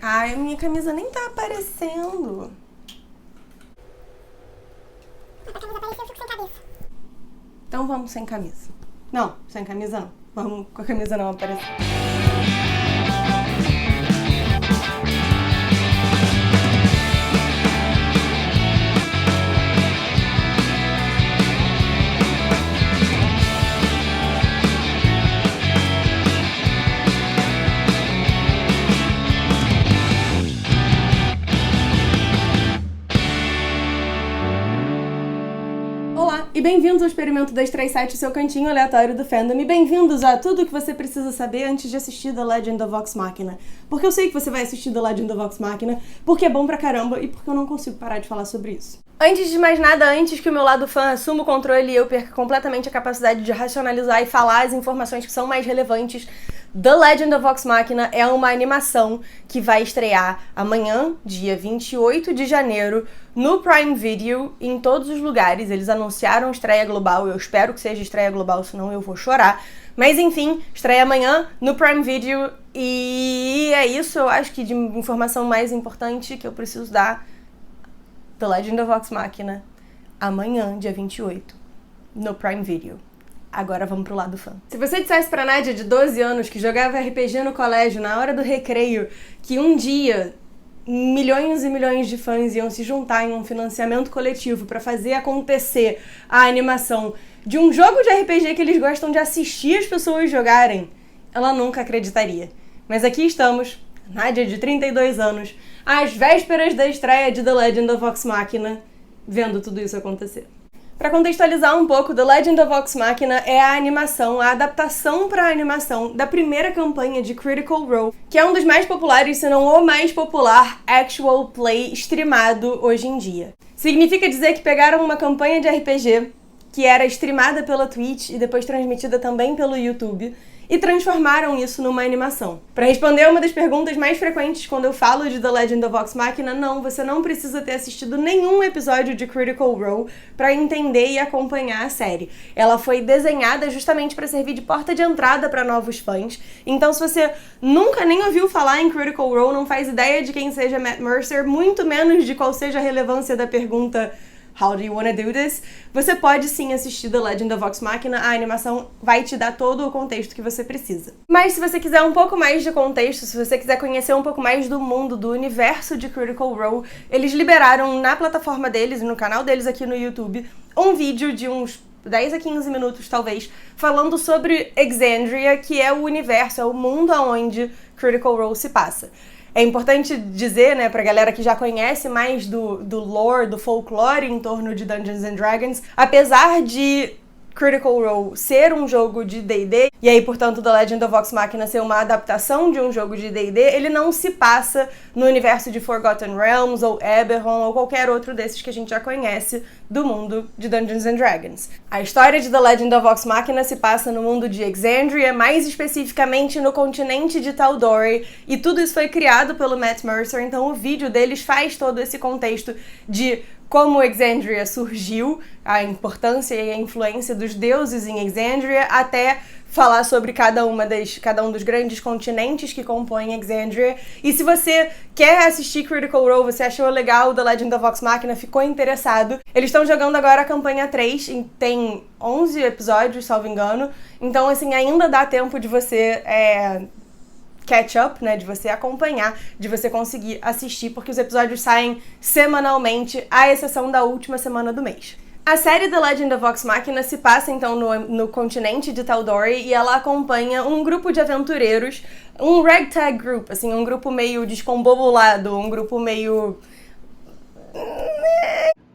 Ai, minha camisa nem tá aparecendo. A camisa apareceu, eu fico sem cabeça. Então vamos sem camisa. Não, sem camisa não. Vamos com a camisa não aparecendo. Olá e bem-vindos ao Experimento 237, o seu cantinho aleatório do fandom, e bem-vindos a tudo o que você precisa saber antes de assistir The Legend of Vox Machina. Porque eu sei que você vai assistir The Legend of Vox Machina, porque é bom pra caramba e porque eu não consigo parar de falar sobre isso. Antes de mais nada, antes que o meu lado fã assuma o controle e eu perca completamente a capacidade de racionalizar e falar as informações que são mais relevantes, The Legend of Vox Machina é uma animação que vai estrear amanhã, dia 28 de janeiro, no Prime Video, em todos os lugares. Eles anunciaram estreia global, eu espero que seja estreia global, senão eu vou chorar. Mas enfim, estreia amanhã no Prime Video e é isso, eu acho que de informação mais importante que eu preciso dar. The Legend of Vox Machina, amanhã, dia 28, no Prime Video. Agora vamos pro lado fã. Se você dissesse pra Nádia de 12 anos que jogava RPG no colégio na hora do recreio, que um dia milhões e milhões de fãs iam se juntar em um financiamento coletivo pra fazer acontecer a animação de um jogo de RPG que eles gostam de assistir as pessoas jogarem, ela nunca acreditaria. Mas aqui estamos, Nádia de 32 anos, às vésperas da estreia de The Legend of Vox Machina, vendo tudo isso acontecer. Para contextualizar um pouco, The Legend of Vox Machina é a animação, a adaptação para a animação da primeira campanha de Critical Role, que é um dos mais populares, se não o mais popular, actual play streamado hoje em dia. Significa dizer que pegaram uma campanha de RPG, que era streamada pela Twitch e depois transmitida também pelo YouTube, e transformaram isso numa animação. Para responder uma das perguntas mais frequentes quando eu falo de The Legend of Vox Machina, não, você não precisa ter assistido nenhum episódio de Critical Role para entender e acompanhar a série. Ela foi desenhada justamente para servir de porta de entrada para novos fãs. Então, se você nunca nem ouviu falar em Critical Role, não faz ideia de quem seja Matt Mercer, muito menos de qual seja a relevância da pergunta How do you wanna do this? Você pode sim assistir The Legend of Vox Machina, a animação vai te dar todo o contexto que você precisa. Mas se você quiser um pouco mais de contexto, se você quiser conhecer um pouco mais do mundo, do universo de Critical Role, eles liberaram na plataforma deles e no canal deles aqui no YouTube um vídeo de uns 10 a 15 minutos, talvez, falando sobre Exandria, que é o universo, é o mundo onde Critical Role se passa. É importante dizer, né, pra galera que já conhece mais do lore, do folclore em torno de Dungeons and Dragons, apesar de Critical Role ser um jogo de D&D, e aí, portanto, The Legend of Vox Machina ser uma adaptação de um jogo de D&D, ele não se passa no universo de Forgotten Realms, ou Eberron, ou qualquer outro desses que a gente já conhece do mundo de Dungeons and Dragons. A história de The Legend of Vox Machina se passa no mundo de Exandria, mais especificamente no continente de Tal'Dorei, e tudo isso foi criado pelo Matt Mercer, então o vídeo deles faz todo esse contexto de como Exandria surgiu, a importância e a influência dos deuses em Exandria, até falar sobre cada um dos grandes continentes que compõem Exandria. E se você quer assistir Critical Role, você achou legal The Legend of Vox Machina, ficou interessado, eles estão jogando agora a campanha 3, tem 11 episódios, salvo engano, então assim, ainda dá tempo de você catch up, né, de você acompanhar, de você conseguir assistir, porque os episódios saem semanalmente, à exceção da última semana do mês. A série The Legend of Vox Machina se passa, então, no continente de Tal'Dorei e ela acompanha um grupo de aventureiros, um ragtag group, assim, um grupo meio descombobulado, um grupo meio...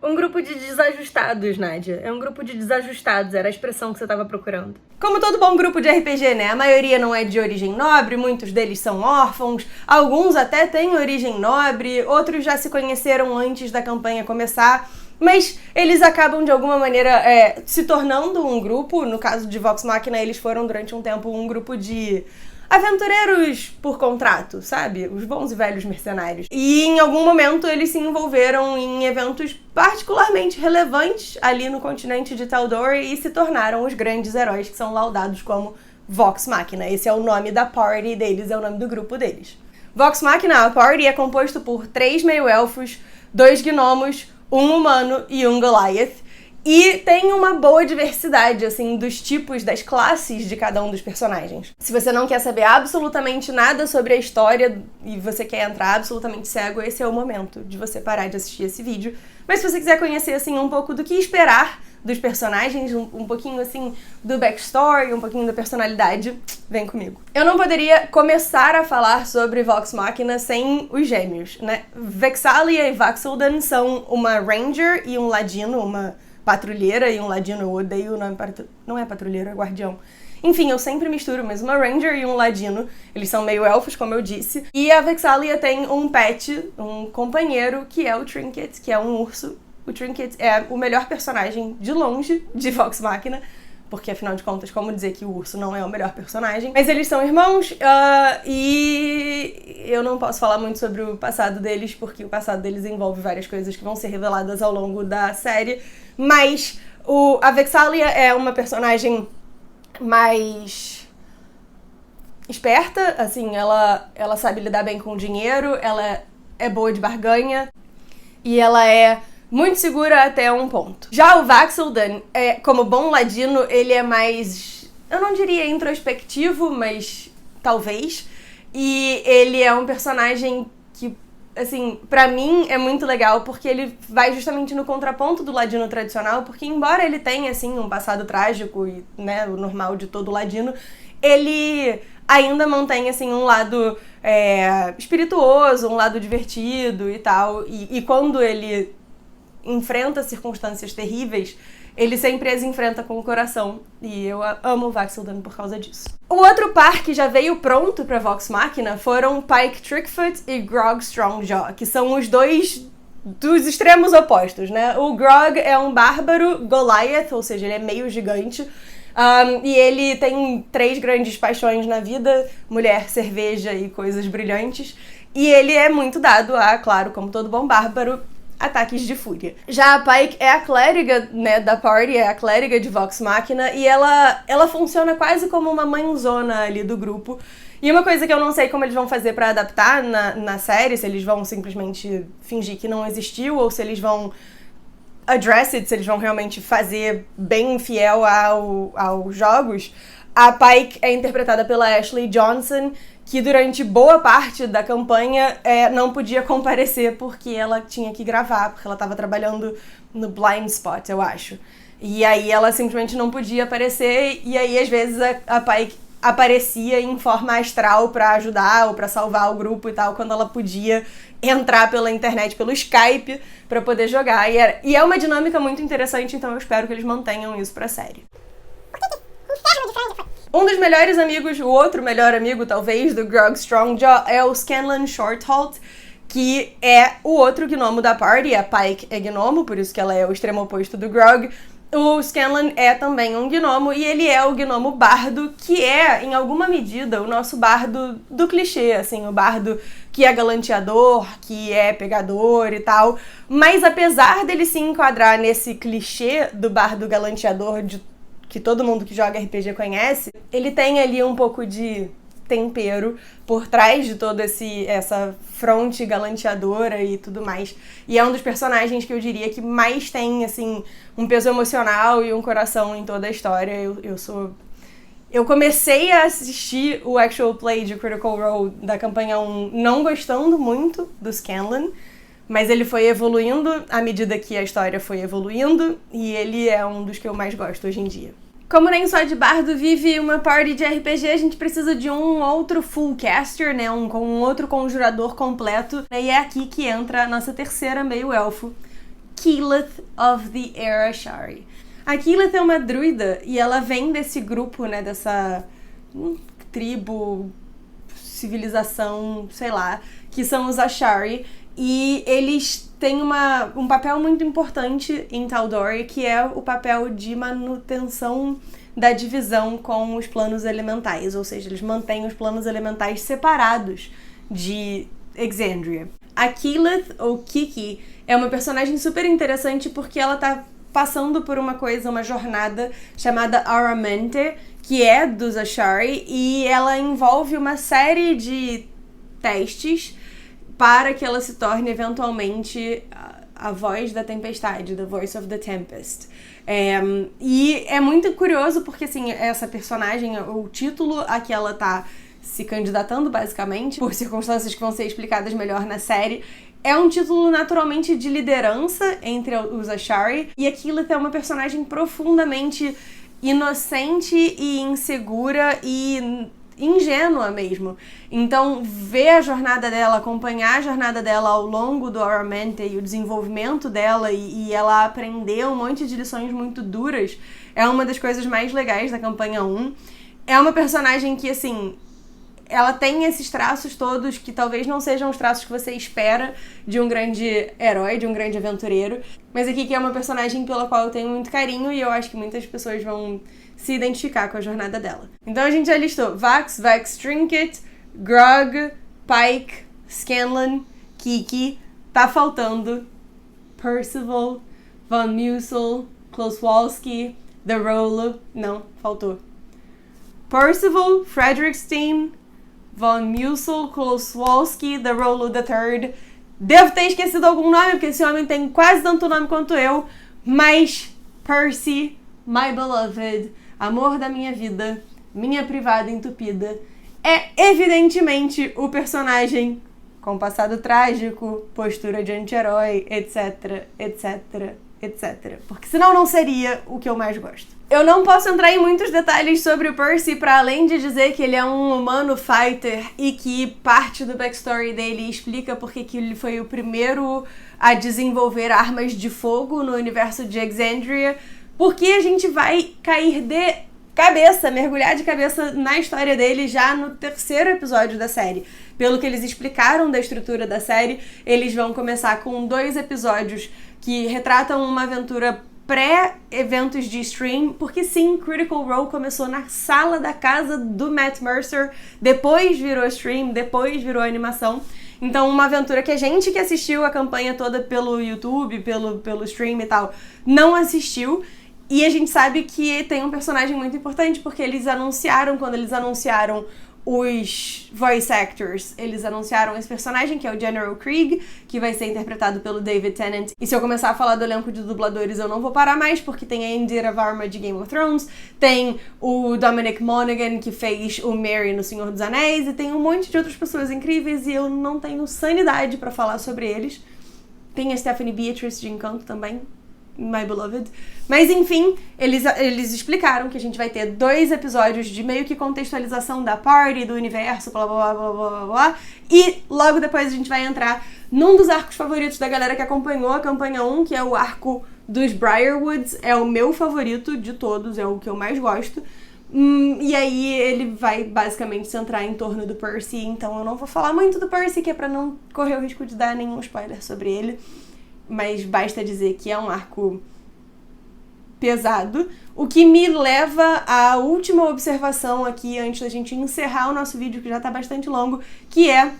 Um grupo de desajustados, Nádia. É um grupo de desajustados, era a expressão que você estava procurando. Como todo bom grupo de RPG, né? A maioria não é de origem nobre, muitos deles são órfãos, alguns até têm origem nobre, outros já se conheceram antes da campanha começar, mas eles acabam de alguma maneira se tornando um grupo. No caso de Vox Machina, eles foram durante um tempo um grupo de aventureiros por contrato, sabe? Os bons e velhos mercenários. E em algum momento eles se envolveram em eventos particularmente relevantes ali no continente de Tal'Dorei e se tornaram os grandes heróis que são laudados como Vox Machina. Esse é o nome da party deles, é o nome do grupo deles. Vox Machina, a Party, é composto por 3 meio-elfos, 2 gnomos, um humano e um Goliath. E tem uma boa diversidade, assim, dos tipos, das classes de cada um dos personagens. Se você não quer saber absolutamente nada sobre a história e você quer entrar absolutamente cego, esse é o momento de você parar de assistir esse vídeo. Mas se você quiser conhecer, assim, um pouco do que esperar dos personagens, um pouquinho, assim, do backstory, um pouquinho da personalidade, vem comigo. Eu não poderia começar a falar sobre Vox Machina sem os gêmeos, né? Vex'ahlia e Vax'ildan são uma Ranger e um Ladino, uma patrulheira e um Ladino. Eu odeio o nome, não é patrulheira, é guardião. Enfim, eu sempre misturo, mas uma Ranger e um Ladino, eles são meio elfos, como eu disse. E a Vex'ahlia tem um pet, um companheiro, que é o Trinket, que é um urso. O Trinket é o melhor personagem, de longe, de Vox Machina, porque, afinal de contas, como dizer que o urso não é o melhor personagem? Mas eles são irmãos, e eu não posso falar muito sobre o passado deles, porque o passado deles envolve várias coisas que vão ser reveladas ao longo da série. Mas a Vex'ahlia é uma personagem mais esperta, assim, ela sabe lidar bem com o dinheiro, ela é boa de barganha e ela é muito segura até um ponto. Já o Vax'ildan, como bom ladino, ele é mais, eu não diria introspectivo, mas talvez. E ele é um personagem que, assim, pra mim é muito legal, porque ele vai justamente no contraponto do ladino tradicional, porque embora ele tenha, assim, um passado trágico e, né, o normal de todo ladino, ele ainda mantém, assim, um lado espirituoso, um lado divertido e tal. E quando ele enfrenta circunstâncias terríveis, ele sempre as enfrenta com o coração. E eu amo o Vax'ildan por causa disso. O outro par que já veio pronto pra Vox Machina foram Pike Trickfoot e Grog Strongjaw, que são os dois dos extremos opostos, né? O Grog é um bárbaro Goliath, ou seja, ele é meio gigante. E ele tem 3 grandes paixões na vida: mulher, cerveja e coisas brilhantes. E ele é muito dado a, claro, como todo bom bárbaro, ataques de fúria. Já a Pike é a clériga, né, da Party, é a clériga de Vox Machina, e ela funciona quase como uma mãezona ali do grupo. E uma coisa que eu não sei como eles vão fazer pra adaptar na série, se eles vão simplesmente fingir que não existiu, ou se eles vão address it, se eles vão realmente fazer bem fiel aos jogos. A Pike é interpretada pela Ashley Johnson, que durante boa parte da campanha não podia comparecer porque ela tinha que gravar, porque ela estava trabalhando no Blind Spot, eu acho. E aí ela simplesmente não podia aparecer, e aí às vezes a Pike aparecia em forma astral pra ajudar ou pra salvar o grupo e tal, quando ela podia entrar pela internet, pelo Skype, pra poder jogar. E é uma dinâmica muito interessante, então eu espero que eles mantenham isso pra série. Um dos melhores amigos, o outro melhor amigo, talvez, do Grog Strongjaw é o Scanlan Shorthalt, que é o outro gnomo da Party. A Pike é gnomo, por isso que ela é o extremo oposto do Grog. O Scanlan é também um gnomo, e ele é o gnomo bardo, que é, em alguma medida, o nosso bardo do clichê, assim, o bardo que é galanteador, que é pegador e tal. Mas apesar dele se enquadrar nesse clichê do bardo galanteador que todo mundo que joga RPG conhece, ele tem ali um pouco de tempero por trás de toda essa fronte galanteadora e tudo mais. E é um dos personagens que eu diria que mais tem, assim, um peso emocional e um coração em toda a história. Eu comecei a assistir o actual play de Critical Role da campanha 1 não gostando muito do Scanlan, mas ele foi evoluindo à medida que a história foi evoluindo, e ele é um dos que eu mais gosto hoje em dia. Como nem só de bardo vive uma party de RPG, a gente precisa de um outro full caster, né? Um outro conjurador completo. E é aqui que entra a nossa terceira meio-elfo, Keyleth of the Air Ashari. A Keyleth é uma druida e ela vem desse grupo, né? Dessa tribo, civilização, sei lá, que são os Ashari. E eles têm um papel muito importante em Tal'Dorei, que é o papel de manutenção da divisão com os planos elementais, ou seja, eles mantêm os planos elementais separados de Exandria. A Keyleth, ou Kiki, é uma personagem super interessante porque ela tá passando por uma jornada chamada Aramente, que é dos Ashari, e ela envolve uma série de testes para que ela se torne eventualmente a voz da tempestade, the voice of the tempest. E é muito curioso porque, assim, essa personagem, o título a que ela tá se candidatando, basicamente, por circunstâncias que vão ser explicadas melhor na série, é um título naturalmente de liderança entre os Ashari, e a Keyleth é uma personagem profundamente inocente e insegura e ingênua mesmo. Então, ver a jornada dela, acompanhar a jornada dela ao longo do Aramente e o desenvolvimento dela e ela aprender um monte de lições muito duras é uma das coisas mais legais da campanha 1. É uma personagem que, assim, ela tem esses traços todos que talvez não sejam os traços que você espera de um grande herói, de um grande aventureiro, mas aqui que é uma personagem pela qual eu tenho muito carinho e eu acho que muitas pessoas vão se identificar com a jornada dela. Então a gente já listou Vax, Vex Trinket, Grog, Pike, Scanlan, Kiki. Tá faltando Percival, Von Mussel, Kloswalski, The Rolo. Não, faltou. Percival, Frederickstein, Von Mussel, Kloswalski, The Rolo III. Devo ter esquecido algum nome, porque esse homem tem quase tanto nome quanto eu, mas Percy, my beloved, amor da minha vida, minha privada entupida, é evidentemente o personagem com passado trágico, postura de anti-herói, etc, etc, etc. Porque senão não seria o que eu mais gosto. Eu não posso entrar em muitos detalhes sobre o Percy para além de dizer que ele é um humano fighter e que parte do backstory dele explica porque que ele foi o primeiro a desenvolver armas de fogo no universo de Exandria, porque a gente vai cair de cabeça, mergulhar de cabeça na história dele já no 3º episódio da série. Pelo que eles explicaram da estrutura da série, eles vão começar com 2 episódios que retratam uma aventura pré-eventos de stream, porque sim, Critical Role começou na sala da casa do Matt Mercer, depois virou stream, depois virou animação. Então, uma aventura que a gente que assistiu a campanha toda pelo YouTube, pelo stream e tal, não assistiu. E a gente sabe que tem um personagem muito importante, porque eles anunciaram, quando eles anunciaram os voice actors, eles anunciaram esse personagem, que é o General Krieg, que vai ser interpretado pelo David Tennant. E se eu começar a falar do elenco de dubladores, eu não vou parar mais, porque tem a Indira Varma de Game of Thrones, tem o Dominic Monaghan, que fez o Merry no Senhor dos Anéis, e tem um monte de outras pessoas incríveis, e eu não tenho sanidade pra falar sobre eles. Tem a Stephanie Beatrice de Encanto também, my beloved. Mas enfim, eles explicaram que a gente vai ter 2 episódios de meio que contextualização da party, do universo, blá blá blá blá blá blá, e logo depois a gente vai entrar num dos arcos favoritos da galera que acompanhou a campanha 1, que é o arco dos Briarwoods. É o meu favorito de todos, é o que eu mais gosto. E aí ele vai basicamente centrar em torno do Percy, então eu não vou falar muito do Percy, que é pra não correr o risco de dar nenhum spoiler sobre ele. Mas basta dizer que é um arco pesado, o que me leva à última observação aqui, antes da gente encerrar o nosso vídeo, que já tá bastante longo, que é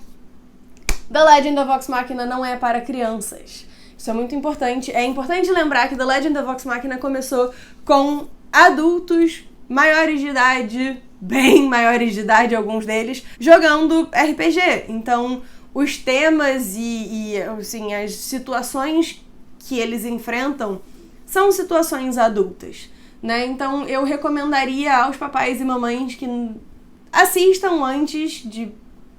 The Legend of Vox Machina não é para crianças. Isso é muito importante. É importante lembrar que The Legend of Vox Machina começou com adultos maiores de idade, bem maiores de idade, alguns deles, jogando RPG. Então, os temas e assim, as situações que eles enfrentam são situações adultas, né? Então, eu recomendaria aos papais e mamães que assistam antes de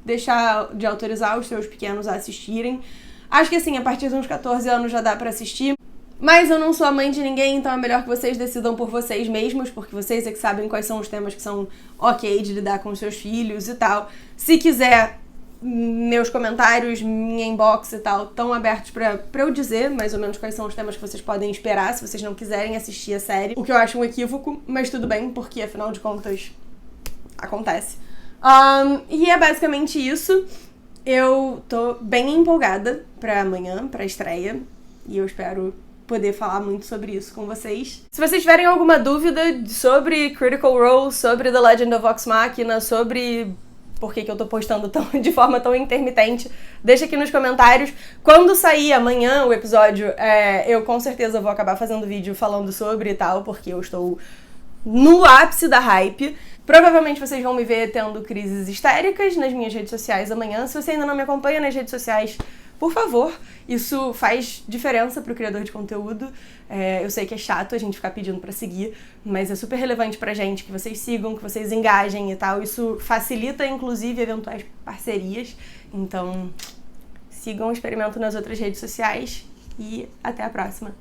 deixar de autorizar os seus pequenos a assistirem. Acho que, assim, a partir de uns 14 anos já dá pra assistir. Mas eu não sou a mãe de ninguém, então é melhor que vocês decidam por vocês mesmos, porque vocês é que sabem quais são os temas que são ok de lidar com os seus filhos e tal. Se quiser, meus comentários, minha inbox e tal, estão abertos pra eu dizer mais ou menos quais são os temas que vocês podem esperar, se vocês não quiserem assistir a série. O que eu acho um equívoco, mas tudo bem, porque afinal de contas, acontece. E é basicamente isso. Eu tô bem empolgada pra amanhã, pra estreia, e eu espero poder falar muito sobre isso com vocês. Se vocês tiverem alguma dúvida sobre Critical Role, sobre The Legend of Vox Machina, sobre por que eu tô postando de forma tão intermitente, deixa aqui nos comentários. Quando sair amanhã o episódio, eu com certeza vou acabar fazendo vídeo falando sobre e tal, porque eu estou no ápice da hype. Provavelmente vocês vão me ver tendo crises histéricas nas minhas redes sociais amanhã. Se você ainda não me acompanha nas redes sociais, por favor, isso faz diferença pro criador de conteúdo. Eu sei que é chato a gente ficar pedindo pra seguir, mas é super relevante pra gente que vocês sigam, que vocês engajem e tal. Isso facilita, inclusive, eventuais parcerias. Então, sigam o Experimento nas outras redes sociais e até a próxima.